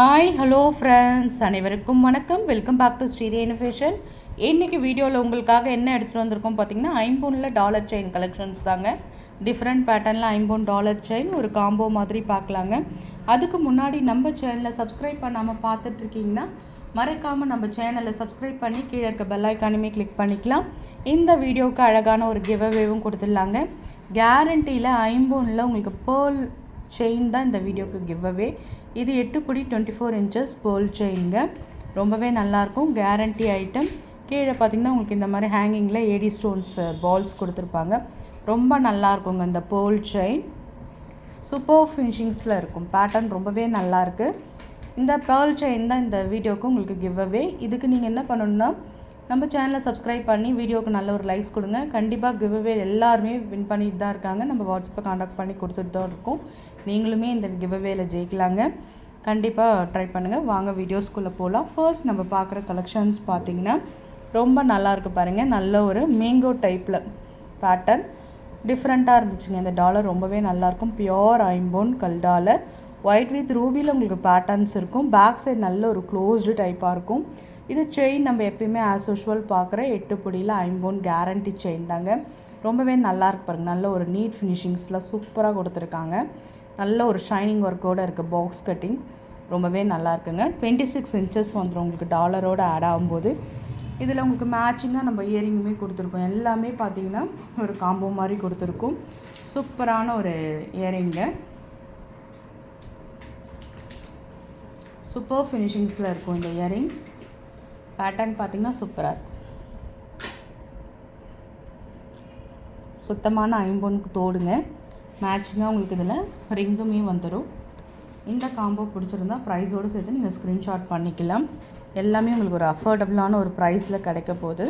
Hi hello friends, அனைவருக்கும் வணக்கம். Welcome back to Sridevi innovation. இன்றைக்கி வீடியோவில் உங்களுக்காக என்ன எடுத்துகிட்டு வந்திருக்கோம் பார்த்தீங்கன்னா, ஐம்பொனில் டாலர் செயின் கலெக்ஷன்ஸ் தாங்க. டிஃப்ரெண்ட் பேட்டர்னில் ஐம்பொன் டாலர் செயின் ஒரு காம்போ மாதிரி பார்க்கலாங்க. அதுக்கு முன்னாடி நம்ம சேனலை சப்ஸ்கிரைப் பண்ணாமல் பார்த்துட்ருக்கீங்கன்னா மறக்காமல் நம்ம சேனலை சப்ஸ்கிரைப் பண்ணி கீழே இருக்க பெல் ஐக்கானுமே கிளிக் பண்ணிக்கலாம். இந்த வீடியோவுக்கு அழகான ஒரு கிவ்அவேவும் கொடுத்துடலாங்க. கேரண்டியில் ஐம்பொனில் உங்களுக்கு பேர்ல் செயின் தான் இந்த வீடியோக்கு கிவ்அவே. இது 8 புடி 24 இன்ச்சஸ் பேர்ல் செயின்ங்க. ரொம்பவே நல்லாயிருக்கும், கேரண்டி ஐட்டம். கீழே பார்த்திங்கன்னா உங்களுக்கு இந்த மாதிரி ஹேங்கிங்கில் ஏடி ஸ்டோன்ஸ் பால்ஸ் கொடுத்துருப்பாங்க. ரொம்ப நல்லாயிருக்குங்க இந்த பேர்ல் செயின். சூப்பர் ஃபினிஷிங்ஸில் இருக்கும், பேட்டர்ன் ரொம்பவே நல்லாயிருக்கு. இந்த பேர்ல் செயின் தான் இந்த வீடியோவுக்கு உங்களுக்கு கிவ்அவே. இதுக்கு நீங்கள் என்ன பண்ணணுன்னா, நம்ம சேனலை சப்ஸ்கிரைப் பண்ணி வீடியோவுக்கு நல்ல ஒரு லைக்ஸ் கொடுங்க. கண்டிப்பாக கிவ்அவே எல்லாருமே வின் பண்ணிட்டு தான் இருக்காங்க. நம்ம வாட்ஸ்அப்பை காண்டாக்ட் பண்ணி கொடுத்துட்டு தான் இருக்கோம். நீங்களுமே இந்த கிவ்அவேல ஜெயிக்கலாங்க. கண்டிப்பாக ட்ரை பண்ணுங்கள். வாங்க வீடியோஸ்குள்ளே போகலாம். ஃபர்ஸ்ட் நம்ம பார்க்குற கலெக்ஷன்ஸ் பார்த்திங்கன்னா ரொம்ப நல்லாயிருக்கு பாருங்கள். நல்ல ஒரு மேங்கோ டைப்பில் பேட்டர்ன் டிஃப்ரெண்ட்டாக இருந்துச்சுங்க. இந்த டாலர் ரொம்பவே நல்லாயிருக்கும். பியோர் ஐம்பொன் கல் டாலர், ஒயிட் வித் ரூபியில் உங்களுக்கு பேட்டர்ன்ஸ் இருக்கும். பேக் சைடு நல்ல ஒரு க்ளோஸ்டு டைப்பாக இருக்கும். இது செயின் நம்ம எப்பயுமே ஆஸ் யூஷுவல் பார்க்குற 8 புடியில் ஐம்பொன் கேரண்டி செயின் தாங்க. ரொம்பவே நல்லாயிருக்கு பாருங்கள். நல்ல ஒரு நீட் ஃபினிஷிங்ஸில் சூப்பராக கொடுத்துருக்காங்க. நல்ல ஒரு ஷைனிங் ஒர்க்கோடு இருக்குது. பாக்ஸ் கட்டிங் ரொம்பவே நல்லா இருக்குங்க. 26 இன்ச்சஸ் வந்துடும் உங்களுக்கு டாலரோடு ஆட் ஆகும்போது. இதில் உங்களுக்கு மேட்சிங்காக நம்ம இயரிங்குமே கொடுத்துருக்கோம். எல்லாமே பார்த்திங்கன்னா ஒரு காம்போ மாதிரி கொடுத்துருக்கோம். சூப்பரான ஒரு இயரிங்க, சூப்பர் ஃபினிஷிங்ஸில் இருக்கும் இந்த இயரிங். பேட்டர்ன் பார்த்திங்கன்னா சூப்பராக இருக்கும். சுத்தமான ஐம்பொனுக்கு தோடுங்க. மேட்சிங்காக உங்களுக்கு இதில் ரிங்குமே வந்துடும். இந்த காம்போ பிடிச்சிருந்தா ப்ரைஸோடு சேர்த்து நீங்கள் ஸ்க்ரீன்ஷாட் பண்ணிக்கலாம். எல்லாமே உங்களுக்கு ஒரு அஃபோர்டபுளான ஒரு ப்ரைஸில் கிடைக்க போகுது.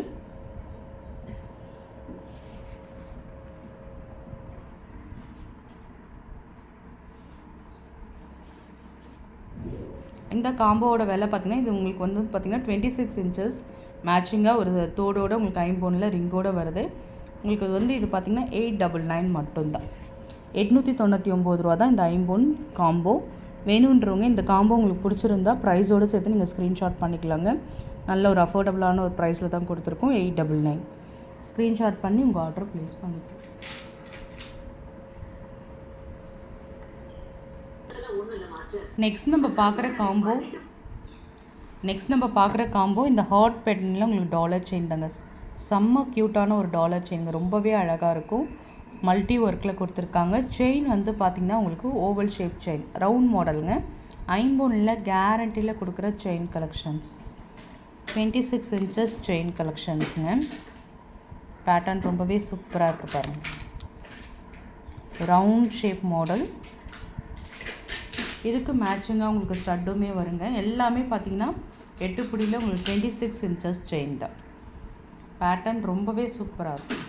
இந்த காம்போவோட விலை பார்த்திங்கன்னா, இது உங்களுக்கு வந்து பார்த்திங்கன்னா 26 இன்ச்சஸ் மேட்சிங்காக ஒரு தோடோடு உங்களுக்கு ஐம்பொனில் ரிங்கோடு வருது. உங்களுக்கு வந்து இது பார்த்திங்கன்னா 899 மட்டும்தான். 899 ரூபா தான் இந்த ஐம்பொன் காம்போ. வேணுன்றவங்க இந்த காம்போ உங்களுக்கு பிடிச்சிருந்தா ப்ரைஸோடு சேர்த்து நீங்கள் ஸ்க்ரீன்ஷாட் பண்ணிக்கலாங்க. நல்ல ஒரு அஃபோர்டபுளான ஒரு ப்ரைஸில் தான் கொடுத்துருக்கோம். 899 ஸ்க்ரீன்ஷாட் பண்ணி உங்கள் ஆர்டர் ப்ளேஸ் பண்ணிக்கலாம். நெக்ஸ்ட் நம்ம பார்க்குற காம்போ இந்த ஹாட் பேட்டர்னில் உங்களுக்கு டாலர் செயின் தாங்க. செம்ம க்யூட்டான ஒரு டாலர் செயின்ங்க. ரொம்பவே அழகாக இருக்கும். மல்டி ஒர்க்கில் கொடுத்துருக்காங்க. செயின் வந்து பார்த்திங்கன்னா உங்களுக்கு ஓவல் ஷேப் செயின், ரவுண்ட் மாடலுங்க. ஐம்பொனில் கேரண்டியில் கொடுக்குற செயின் கலெக்ஷன்ஸ். 26 இன்ச்சஸ் செயின் கலெக்ஷன்ஸுங்க. பேட்டர்ன் ரொம்பவே சூப்பராக இருக்குது பாருங்கள். Round shape model. இதுக்கு மேட்சிங்காக உங்களுக்கு ஸ்டட்டுமே வருங்க. எல்லாமே பார்த்திங்கன்னா 8 புடியில் உங்களுக்கு 26 இன்ச்சஸ் செயின் தான். பேட்டர்ன் ரொம்பவே சூப்பராக இருக்கும்.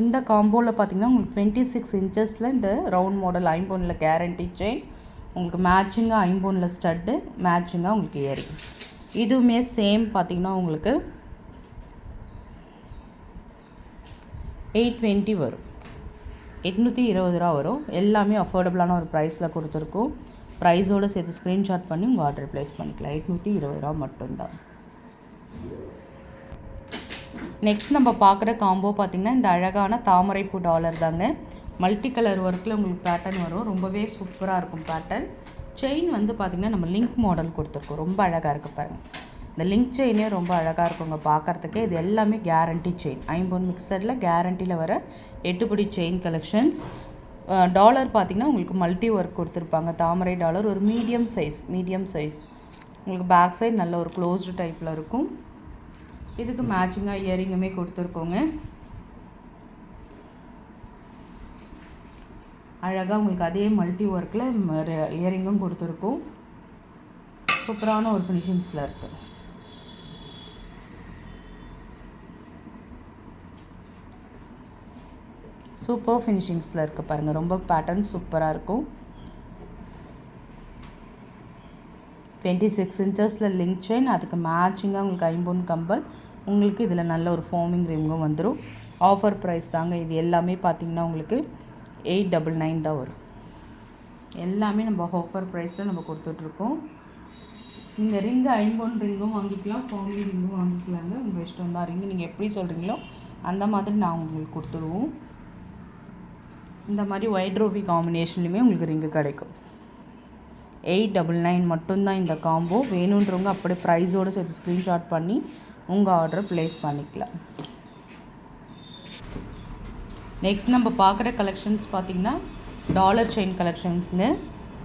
இந்த காம்போவில் பார்த்திங்கன்னா உங்களுக்கு 26 இன்ச்சஸில் இந்த ரவுண்ட் மாடல் ஐம்பொனில் கேரண்டி செயின், உங்களுக்கு மேட்சிங்காக ஐம்பொனில் ஸ்டட்டு, மேட்சிங்காக உங்களுக்கு இயரிங். இதுவுமே சேம் பார்த்திங்கன்னா உங்களுக்கு 820 வரும். 820 ரூபா வரும். எல்லாமே அஃபோர்டபுளான ஒரு ப்ரைஸில் கொடுத்துருக்கோம். ப்ரைஸோடு சேர்த்து ஸ்க்ரீன்ஷாட் பண்ணி உங்கள் ஆர்டர் ப்ளேஸ் பண்ணிக்கலாம். 820 ரூபா மட்டும்தான். நெக்ஸ்ட் நம்ம பார்க்குற காம்போ பார்த்திங்கன்னா இந்த அழகான தாமரைப்பூ டாலர் தாங்க. மல்டி கலர் ஒர்க்கில் உங்களுக்கு பேட்டர்ன் வரும். ரொம்பவே சூப்பராக இருக்கும் பேட்டர்ன். செயின் வந்து பார்த்திங்கன்னா நம்ம லிங்க் மாடல் கொடுத்துருக்கோம். ரொம்ப அழகாக இருக்குது பாருங்கள். இந்த லிங்க் செயினே ரொம்ப அழகாக இருக்குங்க பார்க்குறதுக்கு. இது எல்லாமே கேரண்டி செயின். ஐம்பொன் மிக்சரில் கேரண்டியில் வர 8 புடி செயின் கலெக்ஷன்ஸ். டாலர் பார்த்திங்கன்னா உங்களுக்கு மல்டி ஒர்க் கொடுத்துருப்பாங்க. தாமரை டாலர் ஒரு மீடியம் சைஸ் உங்களுக்கு பேக் சைடு நல்ல ஒரு க்ளோஸ்டு டைப்பில் இருக்கும். இதுக்கு மேட்சிங்காக இயரிங்குமே கொடுத்துருக்கோங்க. அழகாக உங்களுக்கு அதே மல்டி ஒர்க்கில் இயரிங்கும் கொடுத்துருக்கோம். சூப்பரான ஒரு ஃபினிஷிங்ஸில் இருக்குது. சூப்பர் ஃபினிஷிங்ஸில் இருக்குது பாருங்கள். ரொம்ப பேட்டர்ன் சூப்பராக இருக்கும். 26 இன்ச்சஸில் லிங்க் செயின், அதுக்கு மேட்சிங்காக உங்களுக்கு ஐம்பொன் கம்பல், உங்களுக்கு இதில் நல்ல ஒரு ஃபோமிங் ரிங்கும் வந்துடும். ஆஃபர் ப்ரைஸ் தாங்க இது எல்லாமே. பார்த்திங்கன்னா உங்களுக்கு 899 தான் வரும். எல்லாமே நம்ம ஆஃபர் ப்ரைஸில் நம்ம கொடுத்துட்ருக்கோம். இந்த ரிங்கு ஐம்பொன் ரிங்கும் வாங்கிக்கலாம், ஃபோமிங் ரிங்கும் வாங்கிக்கலாங்க, உங்கள் இஷ்டம் தான். ரிங்கு நீங்கள் எப்படி சொல்கிறீங்களோ அந்த மாதிரி நான் உங்களுக்கு கொடுத்துருவோம். இந்த மாதிரி ஒயிட் ரூபி காம்பினேஷன்லையுமே உங்களுக்கு ரிங்கு கிடைக்கும். 899 மட்டும்தான் இந்த காம்போ. வேணுன்றவங்க அப்படி ப்ரைஸோடு சேர்த்து ஸ்க்ரீன்ஷாட் பண்ணி உங்கள் ஆர்டரை ப்ளேஸ் பண்ணிக்கலாம். நெக்ஸ்ட் நம்ம பார்க்குற கலெக்ஷன்ஸ் பார்த்திங்கன்னா டாலர் செயின் கலெக்ஷன்ஸுங்க.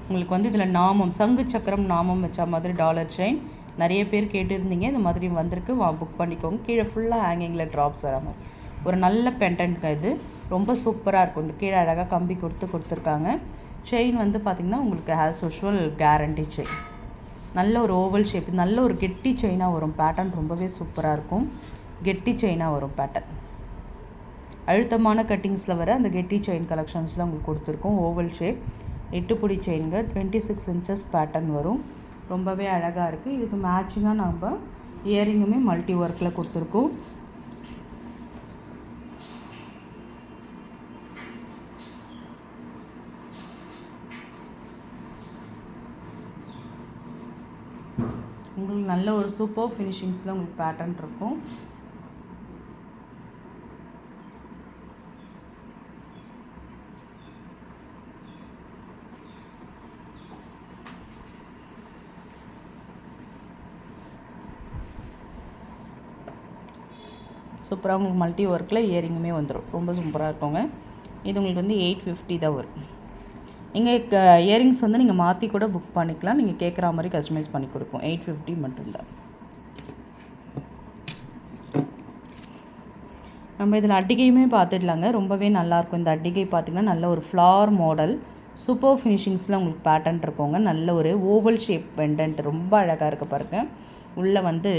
உங்களுக்கு வந்து இதில் நாமம், சங்கு சக்கரம் நாமம் வச்ச மாதிரி டாலர் செயின் நிறைய பேர் கேட்டுருந்தீங்க. இந்த மாதிரி வந்திருக்கு, புக் பண்ணிக்கோங்க. கீழே ஃபுல்லாக ஹேங்கிங்கில் ட்ராப்ஸ் வர மாதிரி ஒரு நல்ல பெண்டன்ட்ங்க. இது ரொம்ப சூப்பராக இருக்கும். இந்த கீழே அழகாக கம்பி கொடுத்துருக்காங்க. செயின் வந்து பார்த்திங்கன்னா உங்களுக்கு ஆஸ் யூஷுவல் கேரண்டி செயின். நல்ல ஒரு ஓவல் ஷேப், நல்ல ஒரு கெட்டி செயினாக வரும். பேட்டர்ன் ரொம்பவே சூப்பராக இருக்கும். கெட்டி செயினாக வரும் பேட்டர்ன். அழுத்தமான கட்டிங்ஸில் வர அந்த கெட்டி செயின் கலெக்ஷன்ஸில் உங்களுக்கு கொடுத்துருக்கோம். ஓவல் ஷேப் 8 புடி செயின்ங்க, 26 இன்ச்சஸ் பேட்டர்ன் வரும். ரொம்பவே அழகாக இருக்குது. இதுக்கு மேட்சிங்காக நம்ம இயரிங்குமே மல்டி ஒர்க்கில் கொடுத்துருக்கோம். உங்களுக்கு நல்ல ஒரு சூப்பர் ஃபினிஷிங்ஸில் உங்களுக்கு பேட்டர்ன் இருக்கும். சூப்பராக உங்களுக்கு மல்டி ஒர்க்கில் இயரிங்குமே வந்துடும். ரொம்ப சூப்பராக இருக்குங்க. இது உங்களுக்கு வந்து 850 தான் வரும். நீங்கள் இயரிங்ஸ் வந்து நீங்கள் மாற்றி கூட புக் பண்ணிக்கலாம். நீங்கள் கேட்குற மாதிரி கஸ்டமைஸ் பண்ணி கொடுப்போம். 850 மட்டும்தான். நம்ம இதில் அட்டிகையுமே பார்த்துடலாங்க. ரொம்பவே நல்லாயிருக்கும். இந்த அட்டிகை பார்த்திங்கன்னா நல்ல ஒரு ஃப்ளார் மாடல், சூப்பர் ஃபினிஷிங்ஸில் உங்களுக்கு பேட்டர்ன் இருக்குங்க. நல்ல ஒரு ஓவல் ஷேப் பெண்டன்ட் ரொம்ப அழகாக இருக்க பாருங்கள். உள்ளே வந்து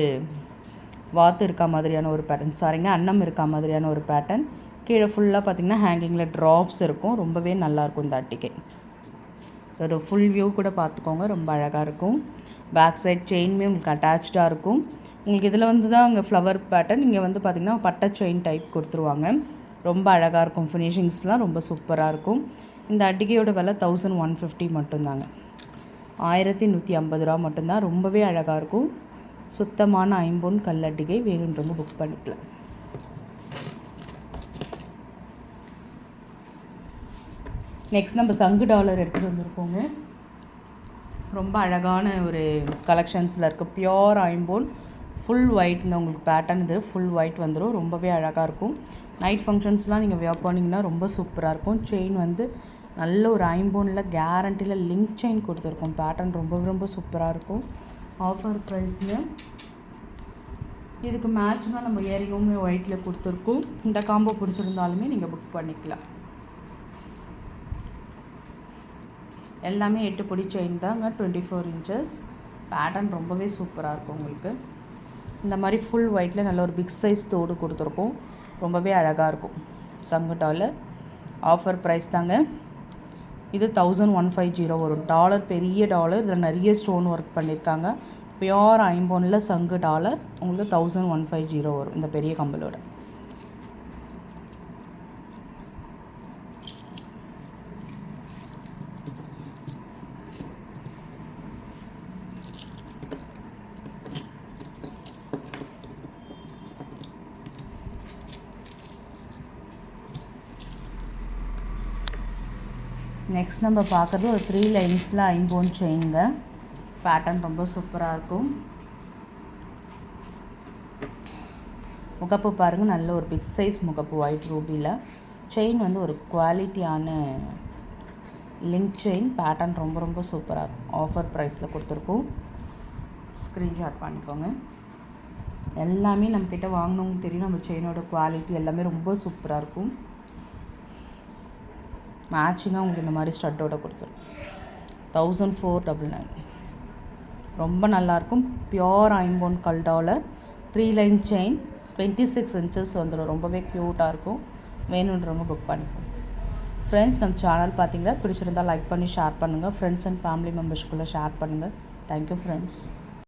வாத்து இருக்கா மாதிரியான ஒரு பேட்டர்ன், சாரிங்க அன்னம் இருக்கா மாதிரியான ஒரு பேட்டர்ன். கீழே ஃபுல்லாக பார்த்திங்கன்னா ஹேங்கிங்கில் ட்ராப்ஸ் இருக்கும். ரொம்பவே நல்லாயிருக்கும் இந்த அட்டிகை. ஒரு ஃபுல் வியூ கூட பார்த்துக்கோங்க, ரொம்ப அழகாக இருக்கும். பேக் சைட் செயினுமே உங்களுக்கு அட்டாச்சாக இருக்கும். உங்களுக்கு இதில் வந்து தான் அங்கே ஃப்ளவர் பேட்டர்ன், இங்கே வந்து பார்த்திங்கன்னா பட்டை செயின் டைப் கொடுத்துருவாங்க. ரொம்ப அழகாக இருக்கும். ஃபினிஷிங்ஸ்லாம் ரொம்ப சூப்பராக இருக்கும். இந்த அட்டிகையோட விலை 1150 மட்டும்தாங்க. 1150 ரூபா மட்டும்தான். ரொம்பவே அழகாக இருக்கும். சுத்தமான ஐம்பொன் கல்லட்டிகை. வேணுன்றவங்க புக் பண்ணிக்கலாம். நெக்ஸ்ட் நம்ம சங்கு டாலர் எடுத்துகிட்டு வந்திருக்கோங்க. ரொம்ப அழகான ஒரு கலெக்ஷன்ஸில் இருக்குது. பியோர் ஐம்பொன் ஃபுல் ஒயிட்ங்க. உங்களுக்கு பேட்டர்ன் இது ஃபுல் ஒயிட் வந்துடும். ரொம்பவே அழகாக இருக்கும். நைட் ஃபங்க்ஷன்ஸ்லாம் நீங்கள் வியர் பண்ணிங்கன்னா ரொம்ப சூப்பராக இருக்கும். செயின் வந்து நல்ல ஒரு ஐம்பொனில் கேரண்டியில் லிங்க் செயின் கொடுத்துருக்கோம். பேட்டர்ன் ரொம்ப ரொம்ப சூப்பராக இருக்கும். ஆஃபர் ப்ரைஸில் இதுக்கு மேட்ச்னா நம்ம இயரிங்குமே ஒயிட்டில் கொடுத்துருக்கோம். இந்த காம்போ பிடிச்சிருந்தாலுமே நீங்கள் புக் பண்ணிக்கலாம். எல்லாமே 8 புடி செயின் தாங்க, 24 இன்ச்சஸ். பேட்டர்ன் ரொம்பவே சூப்பராக இருக்கும். உங்களுக்கு இந்த மாதிரி ஃபுல் ஒயிட்டில் நல்ல ஒரு பிக் சைஸ் தோடு கொடுத்துருக்கோம். ரொம்பவே அழகாக இருக்கும். சங்கு டாலர் ஆஃபர் ப்ரைஸ் தாங்க. இது 1150 வரும். டாலர் பெரிய டாலர், இதில் நிறைய ஸ்டோன் ஒர்க் பண்ணியிருக்காங்க. பியோர் ஐம்பொனில் சங்கு டாலர் உங்களுக்கு 1150 வரும் இந்த பெரிய கம்பலோட. நெக்ஸ்ட் நம்ம பார்க்குறது ஒரு 3 லைன்ஸில் ஐம்பொன் செயின்ங்க. பேட்டர்ன் ரொம்ப சூப்பராக இருக்கும். முகப்பு பாருங்கள், நல்ல ஒரு பிக் சைஸ் முகப்பு ஒயிட் ரூபியில். செயின் வந்து ஒரு குவாலிட்டியான லிங்க் செயின். பேட்டர்ன் ரொம்ப ரொம்ப சூப்பராக இருக்கும். ஆஃபர் ப்ரைஸில் கொடுத்துருக்கோம். ஸ்க்ரீன்ஷாட் பண்ணிக்கோங்க. எல்லாமே நம்மக்கிட்ட வாங்கினவங்களுக்கு தெரியும் நம்ம செயினோட குவாலிட்டி எல்லாமே ரொம்ப சூப்பராக இருக்கும். மேட்சிங்காக உங்களுக்கு இந்த மாதிரி ஸ்டட்டோட கொடுத்துரும். 1499. ரொம்ப நல்லாயிருக்கும். பியோர் ஐம்பொன் கல் டாலர் 3 லைன் செயின் 26 இன்ச்சஸ் வந்துடும். ரொம்பவே க்யூட்டாக இருக்கும். வேணுன்றவங்க புக் பண்ணிப்போம். ஃப்ரெண்ட்ஸ், நம்ம சேனல் பார்த்தீங்களா பிடிச்சிருந்தால் லைக் பண்ணி ஷேர் பண்ணுங்கள். ஃப்ரெண்ட்ஸ் அண்ட் ஃபேமிலி மெம்பர்ஸ்குள்ளே ஷேர் பண்ணுங்கள். Thank you friends.